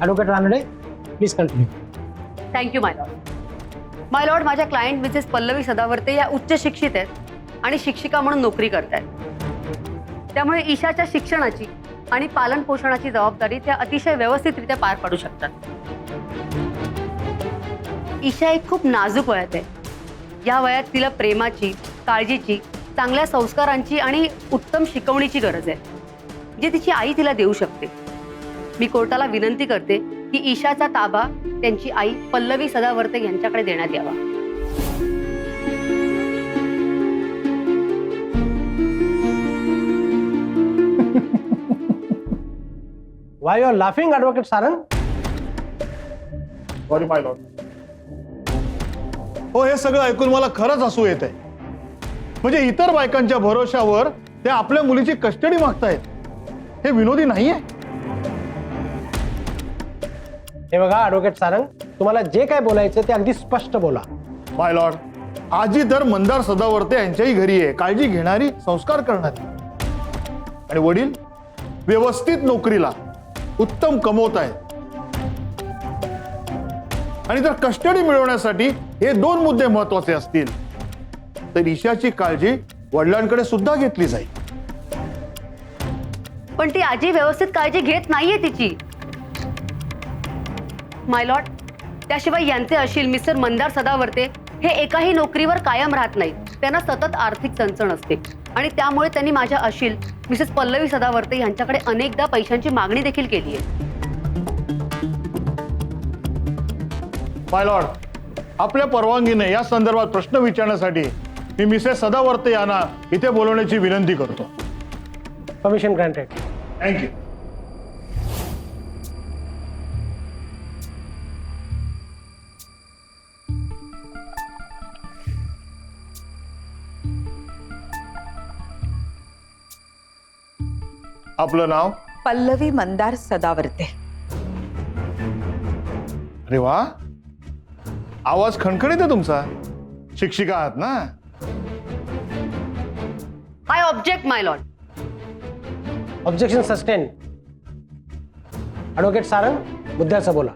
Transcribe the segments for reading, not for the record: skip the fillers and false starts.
Advocate Ranade, please continue. Thank you my lord. My lord, माझ्या client Mrs Pallavi Sadavarte या उच्च शिक्षित आहेत आणि शिक्षिका म्हणून नोकरी करत आहेत. त्यामुळे ईशाच्या शिक्षणाची आणि पालन पोषणाची जबाबदारी त्या अतिशय व्यवस्थितरित्या पार पाडू शकतात. ईशा एक खूप नाजूक वयात आहे. या वयात तिला प्रेमाची, काळजीची, चांगल्या संस्कारांची आणि उत्तम शिकवणीची गरज आहे, जी तिची आई तिला देऊ शकते. मी कोर्टाला विनंती करते की ईशाचा ताबा त्यांची आई पल्लवी सदावर्ते यांच्याकडे देण्यात यावा. Why you are laughing advocate Sarang? Sorry my lord. हो, हे सगळं ऐकून मला खरंच हसू येत आहे. म्हणजे इतर बायकांच्या भरोशावर ते आपल्या मुलीची कस्टडी मागतायत. हे विनोदी नाहीये. हे बघा ॲडव्होकेट सारंग, तुम्हाला जे काय बोलायचं ते अगदी स्पष्ट बोला. माय लॉर्ड, आजी तर मंदार सदावर्ते यांच्याही घरी आहे, काळजी घेणारी, संस्कार करणारी. आणि वडील व्यवस्थित नोकरीला, उत्तम कमवत आहेत. आणि जर कस्टडी मिळवण्यासाठी हे दोन मुद्दे महत्वाचे असतील तर ईशाची काळजी वडिलांकडे सुद्धा घेतली जाईल. पण ती आजी व्यवस्थित काळजी घेत नाहीये तिची. माय लॉर्ड, त्याशिवाय यांचे अशील मिस्टर मंदार सदावर्ते हे एकाही नोकरीवर कायम राहत नाहीत. त्यांना सतत आर्थिक चणचण असते आणि त्यामुळे त्यांनी माझ्या अशील मिसेस पल्लवी सदावर्ते यांच्याकडे अनेकदा पैशांची मागणी देखील केली आहे. माय लॉर्ड, आपल्या परवानगीने या संदर्भात प्रश्न विचारण्यासाठी मी मिसेस सदावर्ते यांना इथे बोलवण्याची विनंती करतो. Permission granted. थँक्यू. आपलं नाव? पल्लवी मंदार सदावर्ते. अरे वा, आवाज खणखणीत आहे तुमचा. शिक्षिका आहात ना? I object my lord. Objection sustain. Advocate Sarang, मुद्द्याचं बोला.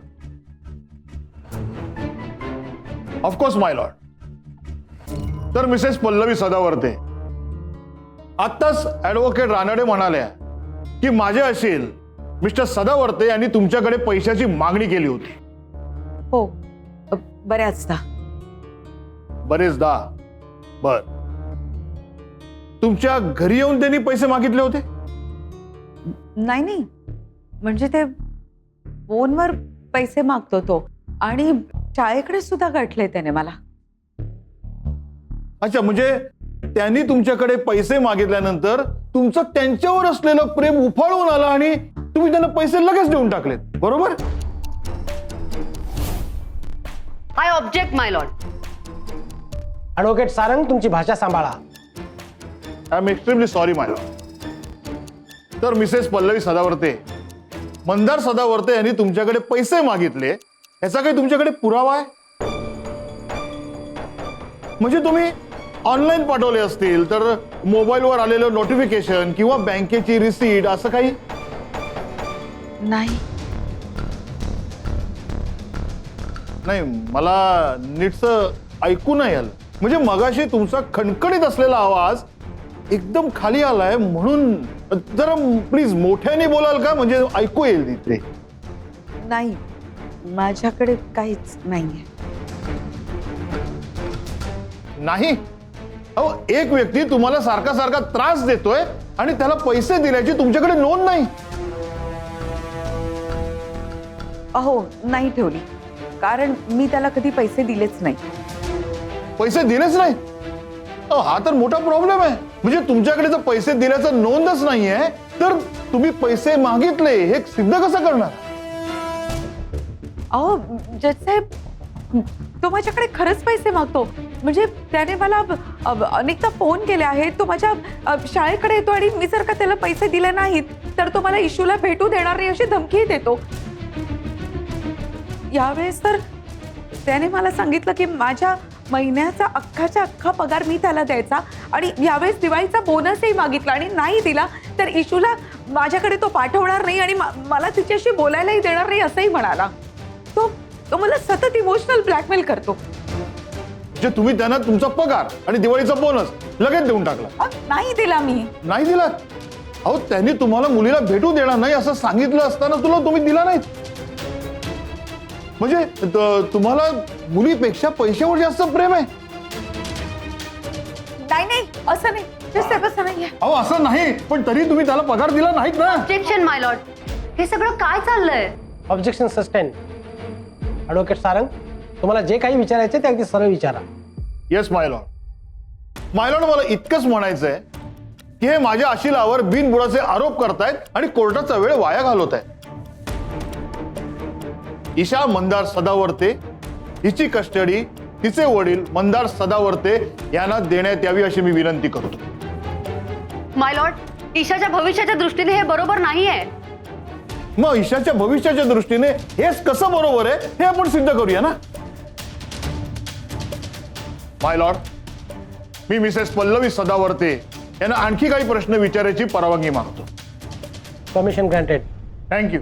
Of course my lord. तर मिसेस पल्लवी सदावर्ते, आत्ताच ॲडव्होकेट रानडे म्हणाल्या की माझे अशील मिस्टर सदावर्ते यांनी तुमच्याकडे पैशाची मागणी केली होती. हो, बऱ्याचदा. बरेचदा? बर. तुमच्या घरी येऊन त्यांनी पैसे मागितले होते? नाही, म्हणजे ते फोनवर पैसे मागतो तो, आणि शाळेकडे सुद्धा गाठले त्याने मला. अच्छा, म्हणजे त्यांनी तुमच्याकडे पैसे मागितल्यानंतर तुमचं त्यांच्यावर असलेलं प्रेम उफाळून आलं आणि तुम्ही त्यांना पैसे लगेच देऊन टाकलेत, बरोबर? I object my Lord. Advocate Sarang, तुमची भाषा सांभाळा. I am extremely sorry my lord. तर मिसेस पल्लवी सदावर्ते, मंदार सदावर्ते यांनी तुमच्याकडे पैसे मागितले याचा काही तुमच्याकडे पुरावा आहे? म्हणजे तुम्ही ऑनलाईन पाठवले असतील तर मोबाईलवर आलेलं नोटिफिकेशन किंवा बँकेची रिसीट असं काही? नाही. नाही, मला नीटसं ऐकू नाही आलं. म्हणजे मगाशी तुमचा खणखणीत असलेला आवाज एकदम खाली आलाय, म्हणून जरा प्लीज मोठ्याने बोलाल का, म्हणजे ऐकू येईल तिथे. नाही, माझ्याकडे काहीच नाहीये. नाही? अहो, एक व्यक्ती तुम्हाला सारखा सारखा त्रास देतोय आणि त्याला पैसे दिल्याची तुमच्याकडे नोंद नाही. अहो, नाही ठेवली, कारण मी त्याला कधी पैसे दिलेच नाही. पैसे दिलेच नाही? अहो, हा तर मोठा प्रॉब्लेम आहे. म्हणजे तुमच्याकडे जर पैसे दिल्याचं नोंदच नाहीये तर तुम्ही पैसे मागितले हे सिद्ध कसं करणार? अहो जज साहेब, तो माझ्याकडे खरंच पैसे मागतो. म्हणजे त्याने मला अनेकदा फोन केले आहेत. तो माझ्या शाळेकडे येतो आणि मी जर का त्याला पैसे दिले नाहीत तर तो मला इशूला भेटू देणार नाही अशी धमकी देतो. यावेळेस तर त्याने मला सांगितलं की माझ्या महिन्याचा अख्खाच्या अख्खा पगार मी त्याला द्यायचा आणि यावेळेस दिवाळीचा बोनसही मागितला आणि नाही दिला तर इशूला माझ्याकडे तो पाठवणार नाही आणि मला तिच्याशी बोलायलाही देणार नाही असंही म्हणाला. तो तो मला सतत इमोशनल ब्लॅकमेल करतो. जे तुम्ही त्यांना तुमचा पगार आणि दिवाळीचा बोनस लगेच देऊन टाकला. नाही दिला मी. नाही दिला? अहो त्यांनी तुम्हाला मुलीला भेटू देणार नाही असं सांगितलं असताना तुम्ही दिला नाही. म्हणजे तुम्हाला मुलीपेक्षा पैशावर जास्त प्रेम आहे? नाही नाही असं नाही, ते तसं नाहीये. अहो असं नाही, पण तरी तुम्ही त्याला पगार दिला नाहीत ना. ऑब्जेक्शन माय लॉर्ड, हे सगळं काय चाललंय? Objection sustain. ॲडव्होकेट सारंग, तुम्हाला जे काही विचारायचे ते अगदी सरळ विचारा. Yes my lord. My Lord, मला इतकंच म्हणायचंय की हे माझ्या अशिलावर बिनबुडाचे आरोप करतायत आणि कोर्टाचा वेळ वाया घालवत आहेत. ईशा मंदार सदावर्ते हिची कस्टडी तिचे वडील मंदार सदावर्ते यांना देण्यात यावी अशी मी विनंती करतो. माय लॉर्ड, ईशाच्या भविष्याच्या दृष्टीने हे बरोबर नाहीये. मग ईशाच्या भविष्याच्या दृष्टीने हेच कसं बरोबर आहे हे आपण सिद्ध करूया ना. माय लॉर्ड, मी मिसेस पल्लवी सदावर्ते यांना आणखी काही प्रश्न विचारायची परवानगी मागतो. Permission granted. थँक्यू.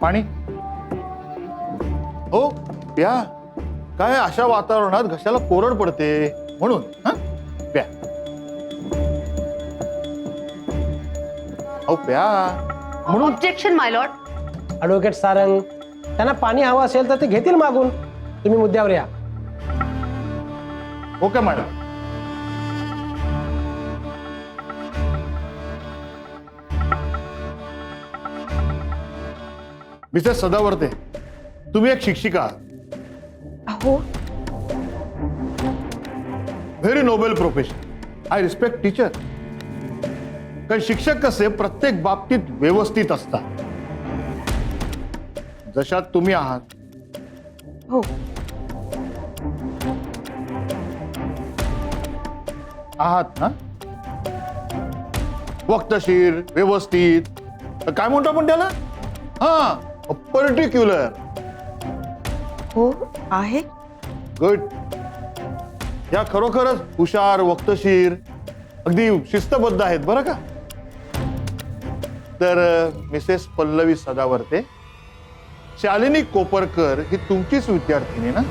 पाणी हो प्या. काय अशा वातावरणात घशाला कोरड पडते म्हणून प्या. हो प्या म्हणून. ऑब्जेक्शन माय लॉर्ड. ॲडव्होकेट सारंग, त्यांना पाणी हवं असेल तर ते घेतील मागून. तुम्ही मुद्द्यावर या. Okay madam. मिसेस सदावर्ते, तुम्ही एक शिक्षिका आहात. हो. Very Nobel profession. I respect teacher. कारण शिक्षक कसे प्रत्येक बाबतीत व्यवस्थित असतात. जशात तुम्ही आहात. हो. आहात ना? वक्तशीर, व्यवस्थित, काय म्हणतो आपण त्याला? पर्टिक्युलर. हो आहे. गुड. या खरोखरच हुशार, वक्तशीर, अगदी शिस्तबद्ध आहेत बरं का. तर मिसेस पल्लवी सदावर्ते, शालिनी कोपरकर ही तुमचीच विद्यार्थिनी ना?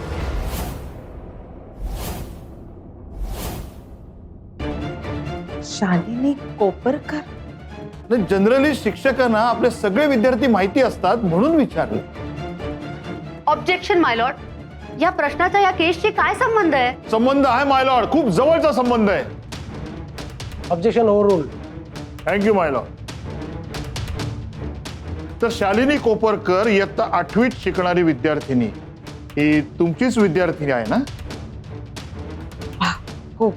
शालिनी कोपरकर. जनरली शिक्षकांना आपले सगळे विद्यार्थी माहिती असतात म्हणून विचारलं. ऑब्जेक्शन माय लॉर्ड, या प्रश्नाचा या केसशी काय संबंध आहे? संबंध आहे माय लॉर्ड, खूप जवळचा संबंध आहे. ऑब्जेक्शन ओव्हररूल. थँक्यू माय लॉर्ड. तर शालिनी कोपरकर इयत्ता 8वीत शिकणारी विद्यार्थिनी ही तुमचीच विद्यार्थिनी आहे ना? हो.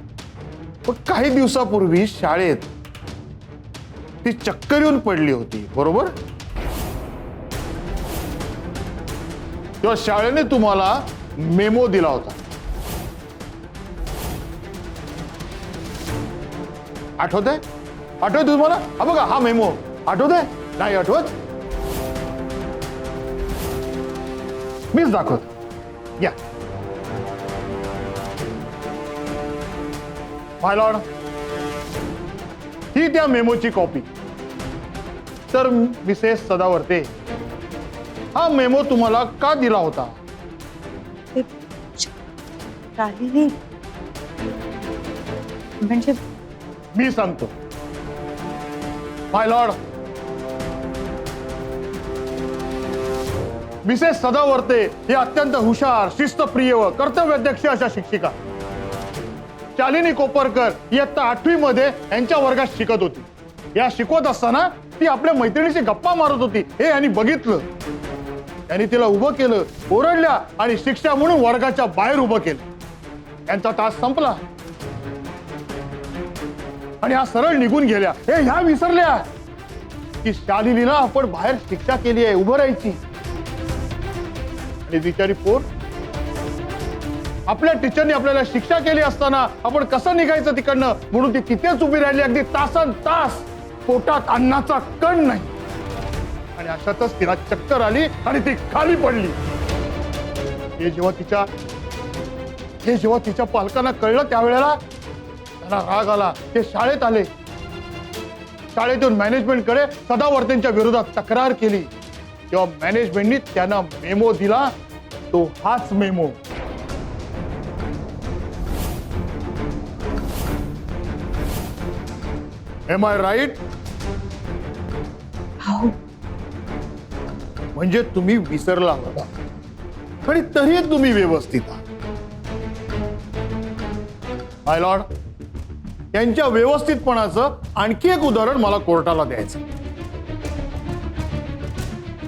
पण काही दिवसापूर्वी शाळेत ती चक्कर येऊन पडली होती, बरोबर? तेव्हा शाळेने तुम्हाला मेमो दिला होता. आठवतंय? आठवत तुम्हाला? हा बघा, हा मेमो आठवतंय? नाही आठवत? मीच दाखवतो. या माय लॉर्ड, ही त्या मेमोची कॉपी. तर मिसेस सदावर्ते, हा मेमो तुम्हाला का दिला होता? शालिनी म्हणजे मी सांगतो. माय लॉर्ड, मिसेस सदावर्ते ही अत्यंत हुशार, शिस्तप्रिय व कर्तव्यदक्ष अशा शिक्षिका. शालिनी कोपरकर इयत्ता 8वी मध्ये यांच्या वर्गात शिकत होती. या शिकवत असताना ती आपल्या मैत्रिणीशी गप्पा मारत होती हे यांनी बघितलं. त्यांनी तिला उभं केलं, ओरडल्या आणि शिक्षा म्हणून वर्गाच्या बाहेर उभं केलं. यांचा तास संपला आणि हा सरळ निघून गेल्या. हे ह्या विसरल्या की शालिनीला आपण बाहेर शिक्षा केली आहे उभं राहायची. आणि बिचारी पोर, आपल्या टीचरने आपल्याला शिक्षा केली असताना आपण कसं निघायचं तिकडनं म्हणून ती तिथेच उभी राहिली. अगदी तासन तास पोटात अन्नाचा कण नाही. आणि अशातच तिला चक्कर आली आणि ती खाली पडली. हे जेव्हा तिच्या पालकांना कळलं त्यावेळेला त्यांना राग आला. ते शाळेत आले. शाळेतून मॅनेजमेंटकडे सदावर्तेंच्या विरोधात तक्रार केली. तेव्हा मॅनेजमेंटनी त्यांना मेमो दिला. तो हाच मेमो. M I right? हो. म्हणजे तुम्ही विसरला होता आणि तरी तुम्ही व्यवस्थित आहात. माय लॉर्ड, त्यांच्या व्यवस्थितपणाचं आणखी एक उदाहरण मला कोर्टाला द्यायचं.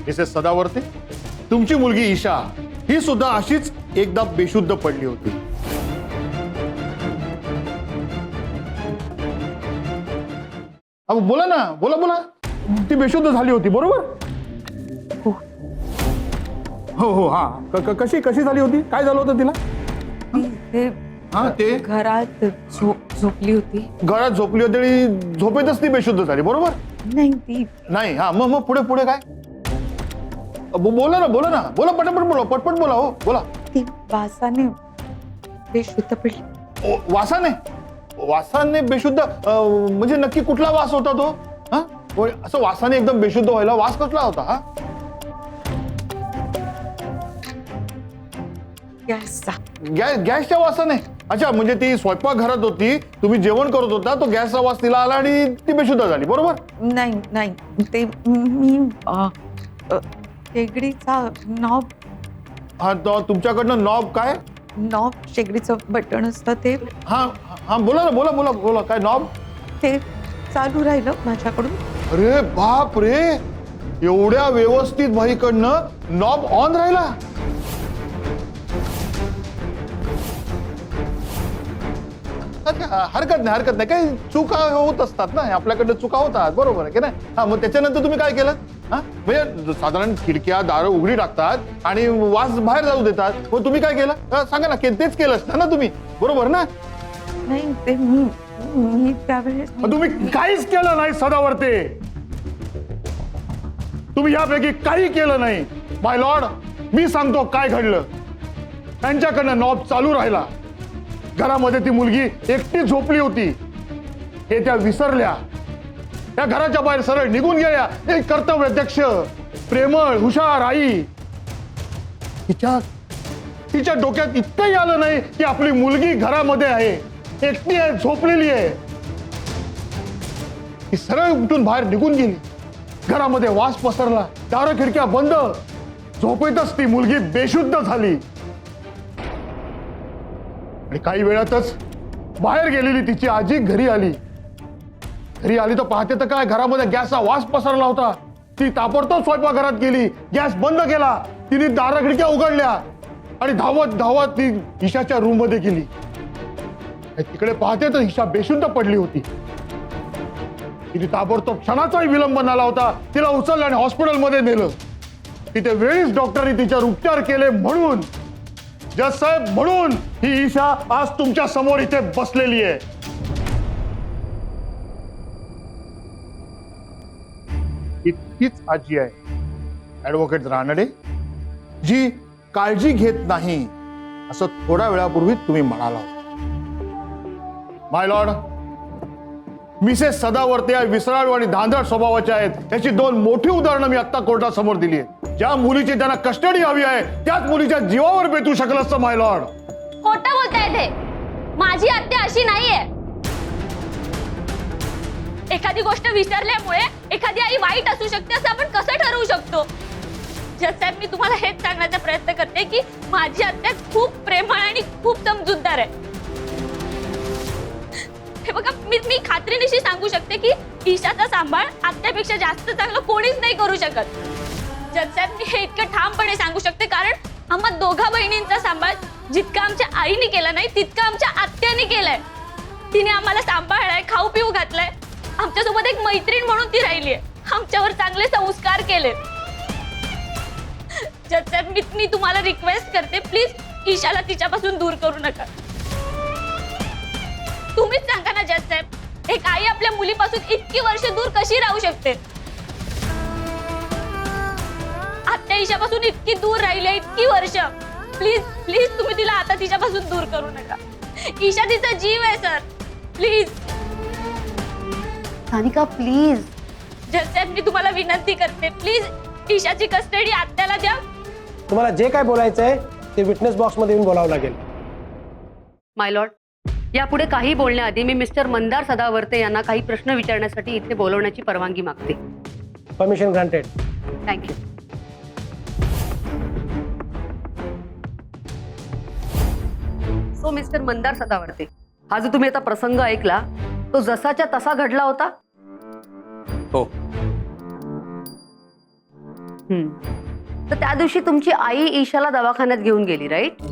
मिसेस सदावर्ते, तुमची मुलगी ईशा ही सुद्धा अशीच एकदा बेशुद्ध पडली होती. अहो बोला ना, बोला बोला. ती बेशुद्ध झाली होती बरोबर? हो हो हा. कशी कशी झाली होती? काय झालं होतं तिला? ते हा ते घरात झोपली होती. घरात झोपली होती आणि झोपेतच ती बेशुद्ध झाली बरोबर? नाही ती नाही. हा मग मग पुढे पुढे काय? बोला ना बोला ना. बोला पटपट बोला. पटपट बोला. हो बोला. ती वासाने बेशुद्ध पडली. वासाने? वासाने बेशुद्ध म्हणजे नक्की कुठला वास होता तो? हा असं वासाने एकदम बेशुद्ध व्हायला वास कसला होता? हा गॅसच्या वासाने? अच्छा, म्हणजे ती स्वयंपाक घरात होती, तुम्ही जेवण करत होता, तो गॅसचा वास तिला आला आणि ती बेशुद्ध झाली बरोबर? नाही नाही ते मी शेगडीचा नॉब. हा तुमच्याकडनं नॉब काय? नॉब शेगडीचं बटन असतं ते. हा हा बोला ना. बोला बोला बोला. काय नॉब? ते चालू राहिलं माझ्याकडून. अरे बाप रे, एवढ्या व्यवस्थित भाईकडनं नॉब ऑन राहिला? हरकत नाही. काही चुका होत असतात ना, आपल्याकडनं चुका होतात बरोबर आहे की नाही? हा मग त्याच्यानंतर तुम्ही काय केलं? हा म्हणजे साधारण खिडक्या दारं उघडी टाकतात आणि वास बाहेर जाऊ देतात. मग तुम्ही काय केलं? सांगा ना. तेच केलं असतं ना तुम्ही बरोबर ना? नाही ते मी त्यावेळेस तुम्ही काहीच केलं नाही सदावर्ते. तुम्ही यापैकी काही केलं नाही. माय लॉर्ड, मी सांगतो काय घडलं. त्यांच्याकडनं नॉब चालू राहिला. घरामध्ये ती मुलगी एकटी झोपली होती. हे त्या विसरल्या. त्या घराच्या बाहेर सरळ निघून गेल्या. एक कर्तव्यदक्ष, प्रेमळ, हुशार आई. तिच्या डोक्यात इतकंही आलं नाही की आपली मुलगी घरामध्ये आहे, एकटी आहे, झोपलेली आहे. ती सरळ उठून बाहेर निघून गेली. घरामध्ये वास पसरला. दारं खिडक्या बंद. झोपेतच ती मुलगी बेशुद्ध झाली. आणि काही वेळातच बाहेर गेलेली तिची आजी घरी आली. तर पाहते तर काय, घरामध्ये गॅसचा वास पसरला होता. ती ताबडतोब स्वयंपाकघरात गेली. गॅस बंद केला. तिने दारं खिडक्या उघडल्या आणि धावत धावत ती ईशाच्या रूम मध्ये गेली. तिकडे पाहते तर ईशा बेशुद्ध पडली होती. तिने ताबडतोब क्षणाचाही विलंब झाला होता. तिला उचललं आणि हॉस्पिटलमध्ये नेलं. तिथे वेळीच डॉक्टरनी तिच्यावर उपचार केले. म्हणून जज साहेब, म्हणून ही ईशा आज तुमच्या समोर इथे बसलेली आहे. इतकीच आजी आहे ऍडव्होकेट रानडे, जी काळजी घेत नाही असं थोड्या वेळापूर्वी तुम्ही म्हणाला. माय लॉर्ड, मिसेस सदावर्ते या विसराळू आणि धांदळ स्वभावाच्या आहेत. याची 2 मोठी उदाहरणं मी आता कोर्टासमोर दिली आहेत. ज्या मुलीची त्यांना कस्टडी हवी आहे त्याच मुलीच्या जीवावर बेतू शकलं असतं. माय लॉर्ड, खोटं बोलताय ते. माझी आत्या अशी नाहीये. एखादी गोष्ट विसरल्यामुळे एखादी आई वाईट असू शकते असं आपण कसं ठरवू शकतो? जज साहेब, मी तुम्हाला हेच सांगण्याचा प्रयत्न करते की माझी आत्या खूप प्रेमळ आणि खूप समजूतदार आहे. हे बघा, मी खात्रीनिशी सांगू शकते की ईशाचा सांभाळ आत्यापेक्षा जास्त चांगलं कोणीच नाही करू शकत. जज साहेब, मी हे इतकं ठामपणे सांगू शकते कारण आम्हा दोघा बहिणींचा सांभाळ जितका आमच्या आईने केला नाही तितका आमच्या आत्याने केलाय. तिने आम्हाला सांभाळलाय, खाऊ पिऊ घातलाय, आमच्यासोबत एक मैत्रीण म्हणून ती राहिली आहे, आमच्यावर चांगले संस्कार केले. जज साहेब, मी तुम्हाला रिक्वेस्ट करते, प्लीज ईशाला तिच्यापासून दूर करू नका. तुम्हीच सांगा ना जज साहेब, एक आई आपल्या मुलीपासून इतकी वर्ष दूर कशी राहू शकते? त्या ईशापासून इतकी दूर राहिले, इतकी वर्ष. प्लीज प्लीज तुम्ही तिला आता तिच्यापासून दूर करू नका. ईशा तिचा जीव आहे सर. Please Sanika please. जज साहेब, मी तुम्हाला विनंती करते, प्लीज ईशाची कस्टडी आत्याला द्या. तुम्हाला जे काय बोलायचं आहे ते विटनेस बॉक्समध्ये येऊन बोलावं लागेल. माय लॉर्ड, यापुढे काही बोलण्याआधी मी मिस्टर मंदार सदावर्ते यांना काही प्रश्न विचारण्यासाठी इथे बोलवण्याची परवानगी मागते. Permission granted. Thank you. So mister Mandar Sadavarte, हा जो तुम्ही आता प्रसंग ऐकला तो जसाच्या तसा घडला होता? हो. तर त्या दिवशी तुमची आई ईशाला दवाखान्यात घेऊन गेली, राईट?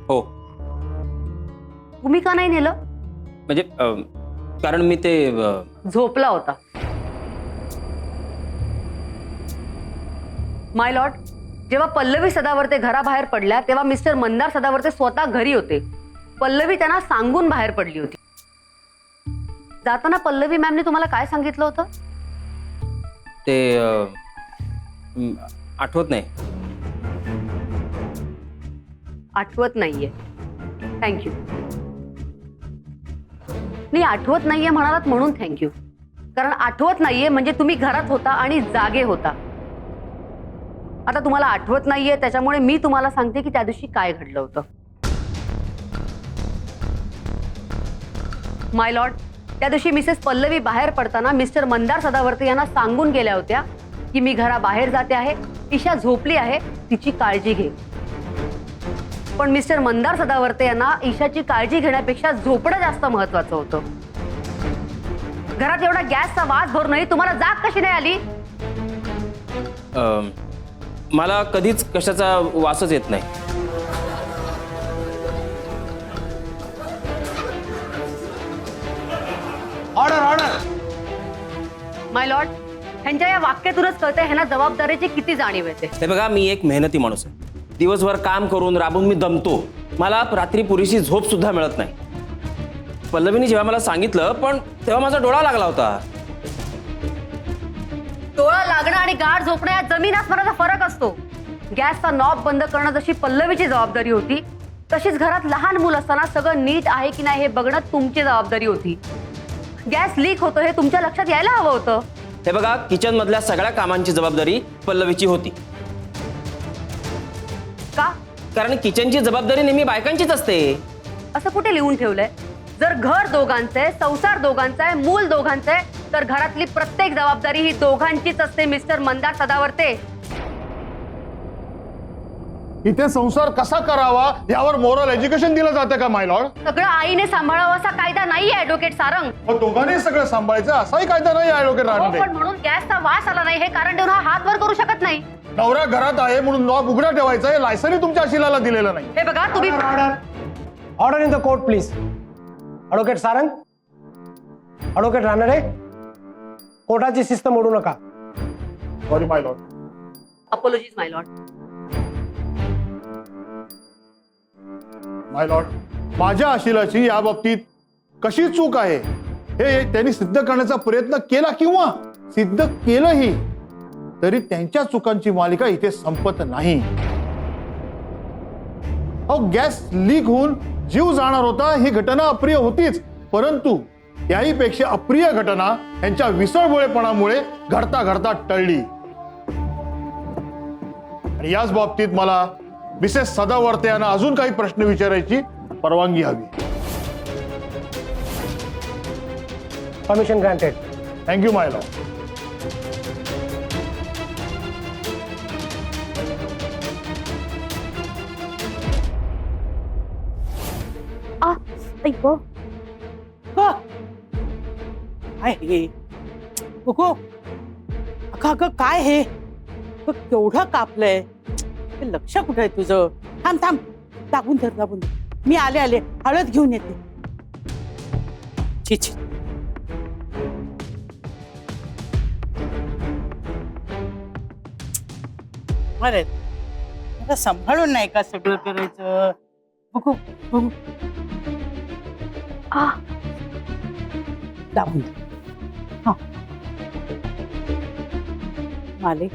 हो, तुम्ही का नाही नेलं? म्हणजे कारण मी ते झोपला होता. माय लॉर्ड, जेव्हा पल्लवी सदावर्ते घराबाहेर पडल्या तेव्हा मिस्टर मंदार सदावर्ते स्वतः घरी होते. पल्लवी त्यांना सांगून बाहेर पडली होती. जाताना पल्लवी मॅमने तुम्हाला काय सांगितलं होतं? ते आठवत नाही. आठवत नाहीये. थँक्यू. नाही, आठवत नाहीये म्हणालात म्हणून थँक्यू. कारण आठवत नाहीये म्हणजे तुम्ही घरात होता आणि जागे होता. आता तुम्हाला आठवत नाहीये त्याच्यामुळे मी तुम्हाला सांगते की त्या दिवशी काय घडलं होतं. माय लॉर्ड, त्या दिवशी मिसेस पल्लवी बाहेर पडताना मिस्टर मंदार सदावर्ते यांना सांगून गेल्या होत्या की मी घराबाहेर जाते आहे, ईशा झोपली आहे, तिची काळजी घे. पण मिस्टर मंदार सदावर्ते यांना ईशाची काळजी घेण्यापेक्षा झोपणं जास्त महत्वाचं होतं. घरात एवढा गॅसचा वास भरूनही तुम्हाला जाग कशी नाही आली? मला कधीच कशाचा वासच येत नाही. Order order. माय लॉर्ड, ह्यांच्या या वाक्यातूनच कळतंय ह्यांना जबाबदारीची किती जाणीव येते. हे बघा, मी एक मेहनती माणूस आहे. दिवसभर काम करून राबून मी दमतो. मला रात्री पुरेशी झोप सुद्धा मिळत नाही. पल्लवीने जेव्हा मला सांगितलं पण तेव्हा माझा डोळा लागला होता. डोळा लागणं आणि गाढ झोपणं या जमीन आसमानाचा फरक असतो. गॅसचा नॉब बंद करणं जशी पल्लवीची जबाबदारी होती, तशीच घरात लहान मूल असताना सगळं नीट आहे की नाही हे बघणं तुमची जबाबदारी होती. गॅस लीक होतं हे तुमच्या लक्षात यायला हवं होतं. हे बघा, किचन मधल्या सगळ्या कामांची जबाबदारी पल्लवीची होती. का? कारण किचनची जबाबदारी नेहमी बायकांचीच असते. असं कुठे लिहून ठेवलंय? जर घर दोघांचं आहे, संसार दोघांचा आहे, मूल दोघांचं आहे, तर घरातली प्रत्येक जबाबदारी ही दोघांचीच असते मिस्टर मंदार सदावर्ते. इथे संसार कसा करावा यावर मोरल एज्युकेशन दिलं जातं का माय लॉर्ड? सगळं आईने सांभाळावं असा कायदा नाहीये ऍडव्होकेट सारंग. मग दोघांनी सगळं सांभाळायचं असाही कायदा नाही ऍडव्होकेट हो, रानडे. पण म्हणून गॅसचा वास आला नाही हे कारण देऊन हा हात वर करू शकत नाही. नवरा घरात आहे म्हणून नॉब उघडा ठेवायचा हे लायसनही तुमच्या शिलाला दिलेलं नाही. हे बघा तुम्ही order order in the court please. Advocate Sarang, advocate Ranade, कोर्टाची शिस्त मोडू नका. Sorry my lord. Apologies my lord. My lord, माझ्या अशिलाची या बाबतीत कशी चूक आहे हे त्यांनी सिद्ध करण्याचा प्रयत्न केला किंवा सिद्ध केलंही तरी त्यांच्या चुकांची मालिका इथे संपत नाही. अहो, गॅस लीक होऊन जीव जाणार होता ही घटना अप्रिय होतीच, परंतु त्याही पेक्षा अप्रिय घटना यांच्या विसळबोळेपणामुळे घडता घडता टळली. आणि याच बाबतीत मला मिसेस सदावर्ते यांना अजून काही प्रश्न विचारायची परवानगी हवी. Permission granted. थँक्यू माय लॉर्ड. काय हे बघू अगं अगं काय हे बघ, केवढं कापलंय. हे लक्ष कुठं आहे तुझं? थांब थांब, दाबून धर दाबून धर. मी आले आले हळद घेऊन येते. छी छी. अरे आता सांभाळून नाही का सगळं करायचं? बघू बघू. दाबून धर. हा मालिक,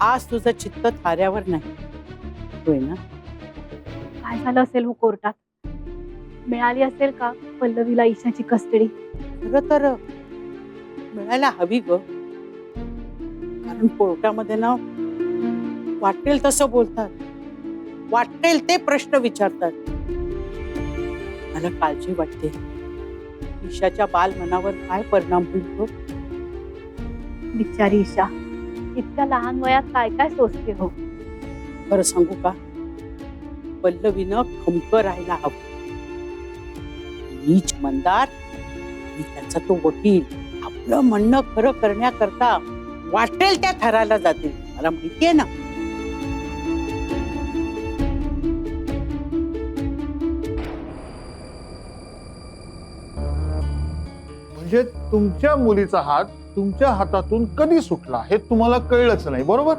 आज तुझं चित्त थाऱ्यावर नाही होय ना? काय झालं असेल हो कोर्टात? मिळाली असेल का पल्लवीला ईशाची कस्टडी? खरं तर मिळायला हवी ग, कारण कोर्टामध्ये ना वाटेल तसं बोलतात, वाटेल ते प्रश्न विचारतात. मला काळजी वाटते ईशाच्या बाल मनावर काय परिणाम होईल ग. बिचारी ईशा इतक्या लहान वयात काय काय सोचते हो. खरं सांगू का, पल्लवीनं खमक राहायला हवं. नीच मंदार आणि त्याचा तो वकील आपलं म्हणणं खरं करण्याकरता वाटेल त्या थराला जातील. मला माहितीये ना. म्हणजे तुमच्या मुलीचा हात तुमच्या हातातून कधी सुटला हे तुम्हाला कळलंच नाही, बरोबर?